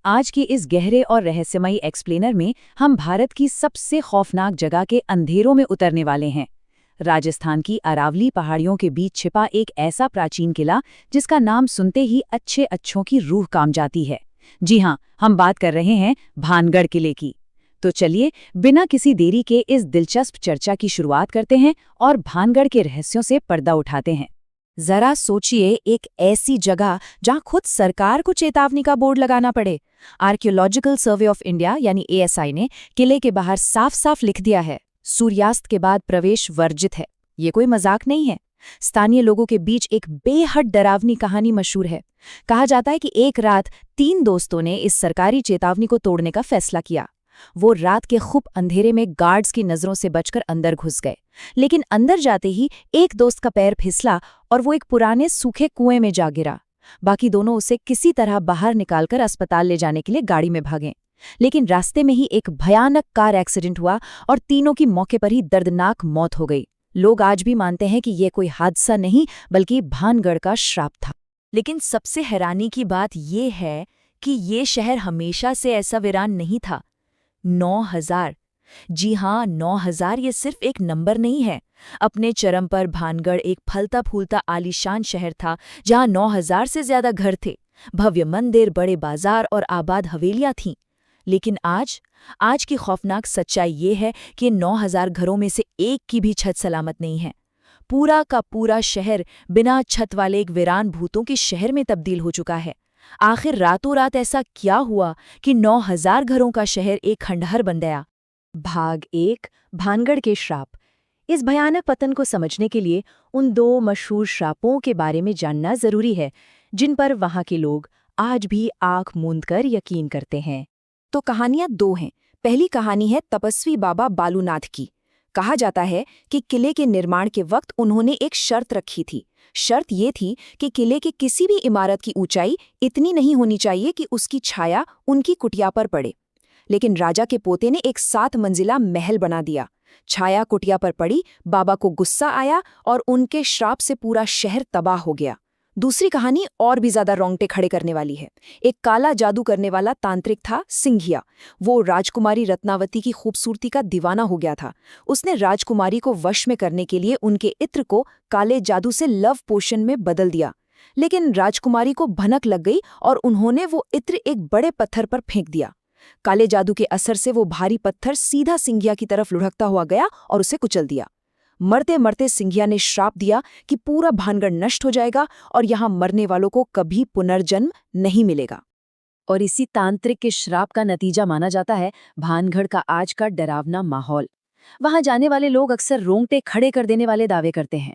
आज की इस गहरे और रहस्यमयी एक्सप्लेनर में हम भारत की सबसे खौफनाक जगह के अंधेरों में उतरने वाले हैं। राजस्थान की अरावली पहाड़ियों के बीच छिपा एक ऐसा प्राचीन किला जिसका नाम सुनते ही अच्छे अच्छों की रूह काम जाती है। जी हाँ, हम बात कर रहे हैं भानगढ़ किले की। तो चलिए, बिना किसी देरी के इस दिलचस्प चर्चा की शुरुआत करते हैं और भानगढ़ के रहस्यों से पर्दा उठाते हैं। जरा सोचिए, एक ऐसी जगह जहां खुद सरकार को चेतावनी का बोर्ड लगाना पड़े। आर्कियोलॉजिकल सर्वे ऑफ इंडिया यानी एएसआई ने किले के बाहर साफ साफ लिख दिया है, सूर्यास्त के बाद प्रवेश वर्जित है। ये कोई मजाक नहीं है। स्थानीय लोगों के बीच एक बेहद डरावनी कहानी मशहूर है। कहा जाता है कि एक रात 3 दोस्तों ने इस सरकारी चेतावनी को तोड़ने का फैसला किया। वो रात के खूब अंधेरे में गार्ड्स की नजरों से बचकर अंदर घुस गए, लेकिन अंदर जाते ही एक दोस्त का पैर फिसला और वो एक पुराने सूखे कुएं में जा गिरा। बाकी दोनों उसे किसी तरह बाहर निकालकर अस्पताल ले जाने के लिए गाड़ी में भागे, लेकिन रास्ते में ही एक भयानक कार एक्सीडेंट हुआ और तीनों की मौके पर ही दर्दनाक मौत हो गई। लोग आज भी मानते हैं कि ये कोई हादसा नहीं बल्कि भानगढ़ का श्राप था। लेकिन सबसे हैरानी की बात यह है कि ये शहर हमेशा से ऐसा वीरान नहीं था। 9000, जी हाँ, 9000 ये सिर्फ एक नंबर नहीं है। अपने चरम पर भानगढ़ एक फलता फूलता आलीशान शहर था जहाँ 9000 से ज्यादा घर थे, भव्य मंदिर, बड़े बाजार और आबाद हवेलियां थीं। लेकिन आज की खौफनाक सच्चाई ये है कि 9000 घरों में से एक की भी छत सलामत नहीं है। पूरा का पूरा शहर बिना छत वाले एक वीरान भूतों के शहर में तब्दील हो चुका है। आखिर रातों रात ऐसा क्या हुआ कि 9000 घरों का शहर एक खंडहर बन गया? भाग 1, भानगढ़ के श्राप। इस भयानक पतन को समझने के लिए उन 2 मशहूर श्रापों के बारे में जानना जरूरी है, जिन पर वहां के लोग आज भी आंख मूंदकर यकीन करते हैं। तो कहानियां 2 हैं। पहली कहानी है तपस्वी बाबा बालूनाथ की। कहा जाता है कि किले के निर्माण के वक्त उन्होंने एक शर्त रखी थी। शर्त ये थी कि किले के किसी भी इमारत की ऊंचाई इतनी नहीं होनी चाहिए कि उसकी छाया उनकी कुटिया पर पड़े। लेकिन राजा के पोते ने एक 7 मंजिला महल बना दिया। छाया कुटिया पर पड़ी, बाबा को गुस्सा आया और उनके श्राप से पूरा शहर तबाह हो गया। दूसरी कहानी और भी ज्यादा रोंगटे खड़े करने वाली है। एक काला जादू करने वाला तांत्रिक था सिंघिया। वो राजकुमारी रत्नावती की खूबसूरती का दीवाना हो गया था। उसने राजकुमारी को वश में करने के लिए उनके इत्र को काले जादू से लव पोशन में बदल दिया। लेकिन राजकुमारी को भनक लग गई और उन्होंने वो इत्र एक बड़े पत्थर पर फेंक दिया। काले जादू के असर से वो भारी पत्थर सीधा सिंघिया की तरफ लुढ़कता हुआ गया और उसे कुचल दिया। मरते मरते सिंघिया ने श्राप दिया कि पूरा भानगढ़ नष्ट हो जाएगा और यहाँ मरने वालों को कभी पुनर्जन्म नहीं मिलेगा। और इसी तांत्रिक के श्राप का नतीजा माना जाता है भानगढ़ का आज का डरावना माहौल। वहां जाने वाले लोग अक्सर रोंगटे खड़े कर देने वाले दावे करते हैं।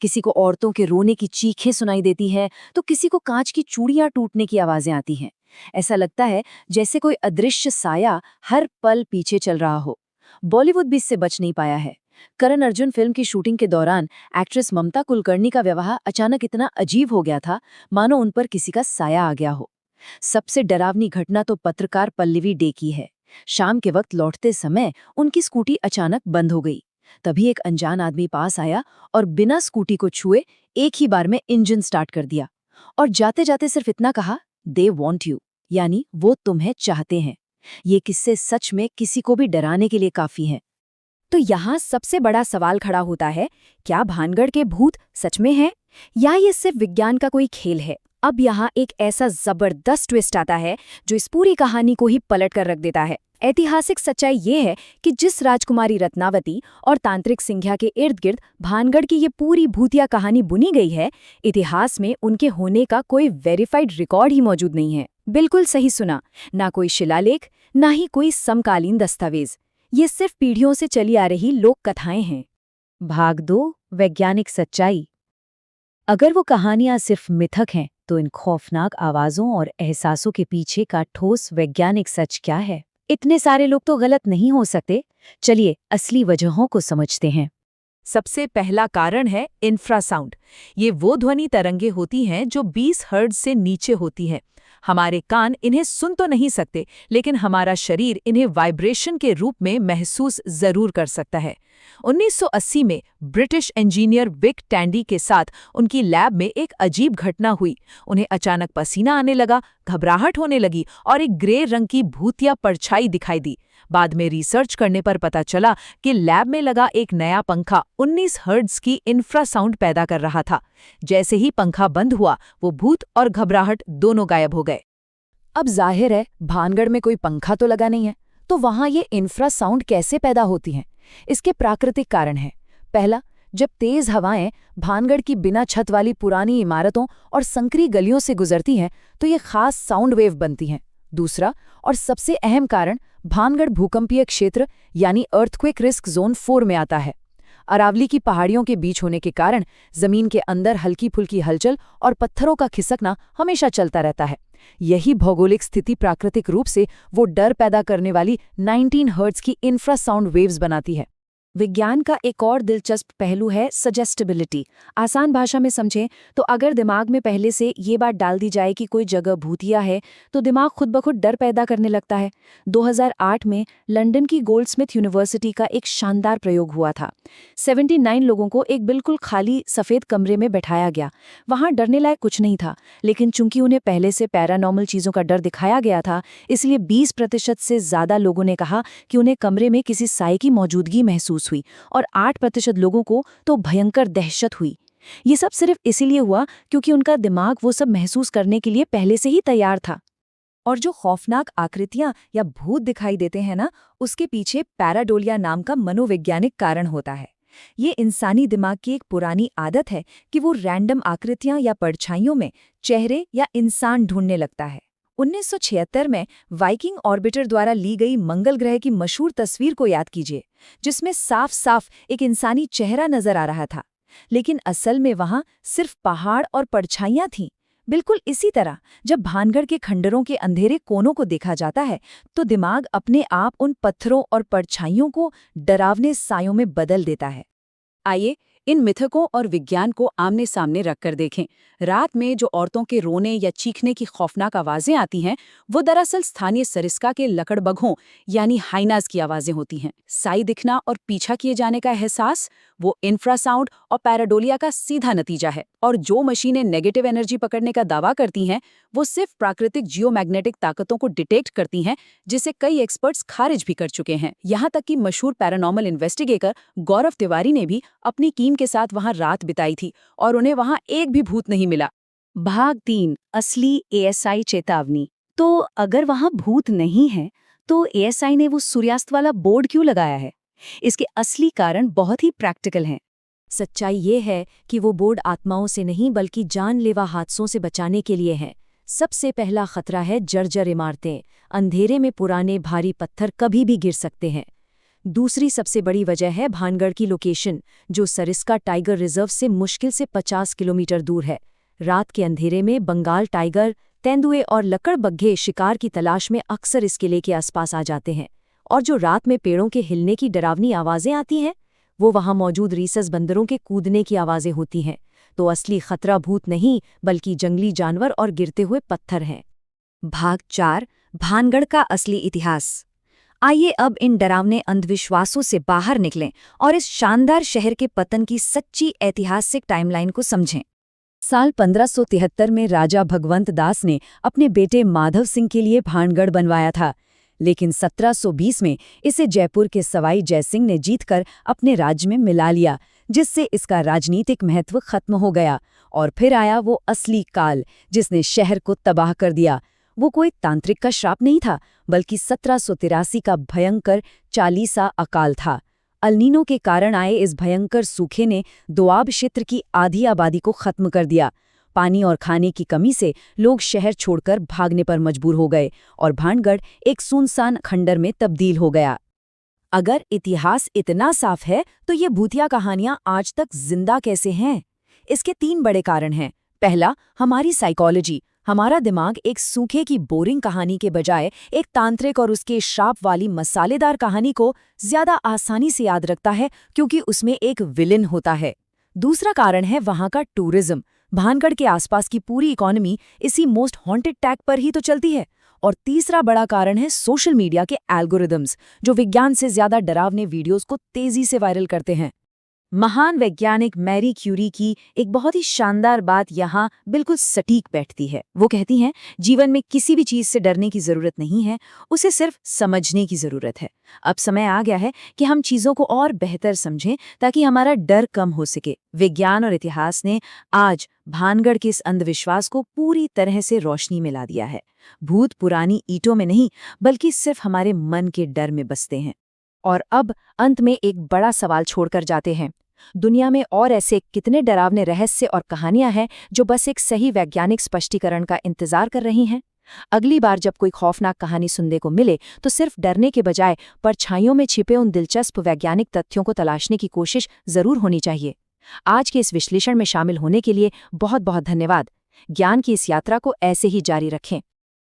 किसी को औरतों के रोने की चीखें सुनाई देती है, तो किसी को कांच की चूड़ियां टूटने की आवाजें आती हैं। ऐसा लगता है जैसे कोई अदृश्य साया हर पल पीछे चल रहा हो। बॉलीवुड भी इससे बच नहीं पाया है। करण अर्जुन फिल्म की शूटिंग के दौरान एक्ट्रेस ममता कुलकर्णी का व्यवहार अचानक इतना अजीब हो गया था, मानो उन पर किसी का साया आ गया हो। सबसे डरावनी घटना तो पत्रकार पल्लवी डे की है। शाम के वक्त लौटते समय उनकी स्कूटी अचानक बंद हो गई। तभी एक अनजान आदमी पास आया और बिना स्कूटी को छुए एक ही बार में इंजन स्टार्ट कर दिया और जाते जाते सिर्फ इतना कहा, दे वॉन्ट यू, यानी वो तुम्हें चाहते हैं। ये किस्से सच में किसी को भी डराने के लिए काफी हैं। तो यहाँ सबसे बड़ा सवाल खड़ा होता है, क्या भानगढ़ के भूत सच में हैं या ये सिर्फ विज्ञान का कोई खेल है? अब यहाँ एक ऐसा जबरदस्त ट्विस्ट आता है जो इस पूरी कहानी को ही पलट कर रख देता है। ऐतिहासिक सच्चाई ये है कि जिस राजकुमारी रत्नावती और तांत्रिक सिंघिया के इर्द गिर्द भानगढ़ की ये पूरी भूतिया कहानी बुनी गई है, इतिहास में उनके होने का कोई वेरीफाइड रिकॉर्ड ही मौजूद नहीं है। बिल्कुल सही सुना, ना कोई शिलालेख, ना ही कोई समकालीन दस्तावेज। ये सिर्फ पीढ़ियों से चली आ रही लोक कथाएं हैं। भाग 2, वैज्ञानिक सच्चाई। अगर वो कहानियां सिर्फ मिथक हैं, तो इन खौफनाक आवाजों और एहसासों के पीछे का ठोस वैज्ञानिक सच क्या है? इतने सारे लोग तो गलत नहीं हो सकते। चलिए असली वजहों को समझते हैं। सबसे पहला कारण है इंफ्रासाउंड। ये वो ध्वनि तरंगे होती हैं जो 20 हर्ट्ज से नीचे होती हैं। हमारे कान इन्हें सुन तो नहीं सकते, लेकिन हमारा शरीर इन्हें वाइब्रेशन के रूप में महसूस जरूर कर सकता है। 1980 में ब्रिटिश इंजीनियर विक टैंडी के साथ उनकी लैब में एक अजीब घटना हुई। उन्हें अचानक पसीना आने लगा, घबराहट होने लगी और एक ग्रे रंग की भूतिया परछाई दिखाई दी। बाद में रिसर्च करने पर पता चला कि लैब में लगा एक नया पंखा 19 हर्ट्ज की इंफ्रासाउंड पैदा कर रहा था। जैसे ही पंखा बंद हुआ, वो भूत और घबराहट दोनों गायब हो गए। अब जाहिर है भानगढ़ में कोई पंखा तो लगा नहीं है, तो वहां ये इंफ्रासाउंड कैसे पैदा होती हैं? इसके प्राकृतिक कारण हैं। पहला, जब तेज हवाएं भानगढ़ की बिना छत वाली पुरानी इमारतों और संकरी गलियों से गुजरती हैं तो ये खास साउंड वेव बनती हैं। दूसरा और सबसे अहम कारण, भानगढ़ भूकंपीय क्षेत्र यानी अर्थक्वेक रिस्क जोन 4 में आता है। अरावली की पहाड़ियों के बीच होने के कारण जमीन के अंदर हल्की फुल्की हलचल और पत्थरों का खिसकना हमेशा चलता रहता है। यही भौगोलिक स्थिति प्राकृतिक रूप से वो डर पैदा करने वाली 19 हर्ट्ज की इंफ्रासाउंड वेव्स बनाती है। विज्ञान का एक और दिलचस्प पहलू है सजेस्टिबिलिटी। आसान भाषा में समझें तो अगर दिमाग में पहले से ये बात डाल दी जाए कि कोई जगह भूतिया है, तो दिमाग खुद ब खुद डर पैदा करने लगता है। 2008 में लंदन की गोल्डस्मिथ यूनिवर्सिटी का एक शानदार प्रयोग हुआ था। 79 लोगों को एक बिल्कुल खाली सफ़ेद कमरे में बैठाया गया। वहाँ डरने लायक कुछ नहीं था, लेकिन चूंकि उन्हें पहले से पैरानॉर्मल चीज़ों का डर दिखाया गया था, इसलिए 20% से ज़्यादा लोगों ने कहा कि उन्हें कमरे में किसी साए की मौजूदगी महसूस हुई और 8% लोगों को तो भयंकर दहशत हुई। ये सब सिर्फ इसीलिए हुआ क्योंकि उनका दिमाग वो सब महसूस करने के लिए पहले से ही तैयार था। और जो खौफनाक आकृतियां या भूत दिखाई देते हैं ना, उसके पीछे पैराडोलिया नाम का मनोवैज्ञानिक कारण होता है। ये इंसानी दिमाग की एक पुरानी आदत है कि वो रैंडम आकृतियां या परछाइयों में चेहरे या इंसान ढूंढने लगता है। 1976 में वाइकिंग ऑर्बिटर द्वारा ली गई मंगल ग्रह की मशहूर तस्वीर को याद कीजिए, जिसमें साफ साफ एक इंसानी चेहरा नजर आ रहा था, लेकिन असल में वहां सिर्फ पहाड़ और परछाइयां थीं। बिल्कुल इसी तरह जब भानगढ़ के खंडरों के अंधेरे कोनों को देखा जाता है, तो दिमाग अपने आप उन पत्थरों और परछाइयों को डरावने सायों में बदल देता है। आइए इन मिथकों और विज्ञान को आमने सामने रखकर देखें। रात में जो औरतों के रोने या चीखने की खौफनाक आवाज़ें आती हैं, वो दरअसल स्थानीय सरिस्का के लकड़बग्घों यानी हाइनाज की आवाज़ें होती हैं। साई दिखना और पीछा किए जाने का एहसास वो इंफ्रासाउंड और पैराडोलिया का सीधा नतीजा है। और जो मशीनें नेगेटिव एनर्जी पकड़ने का दावा करती हैं, वो सिर्फ प्राकृतिक जियोमैग्नेटिक ताकतों को डिटेक्ट करती हैं, जिसे कई एक्सपर्ट्स खारिज भी कर चुके हैं। यहाँ तक कि मशहूर पैरानॉर्मल इन्वेस्टिगेटर गौरव तिवारी ने भी अपनी टीम के साथ वहां रात बिताई थी और उन्हें वहां एक भी भूत नहीं मिला। भाग 3, असली एएसआई चेतावनी। तो अगर वहां भूत नहीं है, तो एएसआई ने वो सूर्यास्त वाला बोर्ड क्यों लगाया है? इसके असली कारण बहुत ही प्रैक्टिकल हैं। सच्चाई ये है कि वो बोर्ड आत्माओं से नहीं बल्कि जानलेवा हादसों से बचाने के लिए है। सबसे पहला खतरा है जर्जर इमारतें। अंधेरे में पुराने भारी पत्थर कभी भी गिर सकते हैं। दूसरी सबसे बड़ी वजह है भानगढ़ की लोकेशन, जो सरिस्का टाइगर रिजर्व से मुश्किल से 50 किलोमीटर दूर है। रात के अंधेरे में बंगाल टाइगर, तेंदुए और लकड़बग्घे शिकार की तलाश में अक्सर इस किले के आसपास आ जाते हैं। और जो रात में पेड़ों के हिलने की डरावनी आवाज़ें आती हैं, वो वहाँ मौजूद रीसस बंदरों के कूदने की आवाज़ें होती हैं। तो असली खतरा भूत नहीं बल्कि जंगली जानवर और गिरते हुए पत्थर हैं। भाग 4, भानगढ़ का असली इतिहास। आइए अब इन डरावने अंधविश्वासों से बाहर निकलें और इस शानदार शहर के पतन की सच्ची ऐतिहासिक टाइमलाइन को समझें। साल 1573 में राजा भगवंत दास ने अपने बेटे माधव सिंह के लिए भानगढ़ बनवाया था, लेकिन 1720 में इसे जयपुर के सवाई जयसिंह ने जीतकर अपने राज्य में मिला लिया, जिससे इसका राजनीतिक महत्व खत्म हो गया। और फिर आया वो असली काल, जिसने शहर को तबाह कर दिया। वो कोई तांत्रिक का श्राप नहीं था, बल्कि 1783 का भयंकर 40सा अकाल था। अल्नीनो के कारण आए इस भयंकर सूखे ने दोआब क्षेत्र की आधी आबादी को खत्म कर दिया। पानी और खाने की कमी से लोग शहर छोड़कर भागने पर मजबूर हो गए और भानगढ़ एक सुनसान खंडर में तब्दील हो गया। अगर इतिहास इतना साफ है, तो ये भूतिया कहानियां आज तक जिंदा कैसे हैं? इसके 3 बड़े कारण हैं। पहला, हमारी साइकोलॉजी। हमारा दिमाग एक सूखे की बोरिंग कहानी के बजाय एक तांत्रिक और उसके श्राप वाली मसालेदार कहानी को ज्यादा आसानी से याद रखता है, क्योंकि उसमें एक विलेन होता है। दूसरा कारण है वहां का टूरिज्म। भानगढ़ के आसपास की पूरी इकोनॉमी इसी मोस्ट हॉन्टेड टैग पर ही तो चलती है। और तीसरा बड़ा कारण है सोशल मीडिया के एल्गोरिदम्स, जो विज्ञान से ज्यादा डरावने वीडियोस को तेजी से वायरल करते हैं। महान वैज्ञानिक मैरी क्यूरी की एक बहुत ही शानदार बात यहाँ बिल्कुल सटीक बैठती है। वो कहती हैं, जीवन में किसी भी चीज से डरने की जरूरत नहीं है, उसे सिर्फ समझने की जरूरत है। अब समय आ गया है कि हम चीजों को और बेहतर समझें ताकि हमारा डर कम हो सके। विज्ञान और इतिहास ने आज भानगढ़ के इस अंधविश्वास को पूरी तरह से रोशनी में ला दिया है। भूत पुरानी ईंटों में नहीं, बल्कि सिर्फ हमारे मन के डर में बसते हैं। और अब अंत में एक बड़ा सवाल छोड़कर जाते हैं। दुनिया में और ऐसे कितने डरावने रहस्य और कहानियां हैं जो बस एक सही वैज्ञानिक स्पष्टीकरण का इंतजार कर रही हैं? अगली बार जब कोई खौफनाक कहानी सुनने को मिले तो सिर्फ डरने के बजाय परछाइयों में छिपे उन दिलचस्प वैज्ञानिक तथ्यों को तलाशने की कोशिश जरूर होनी चाहिए। आज के इस विश्लेषण में शामिल होने के लिए बहुत बहुत धन्यवाद। ज्ञान की इस यात्रा को ऐसे ही जारी रखें।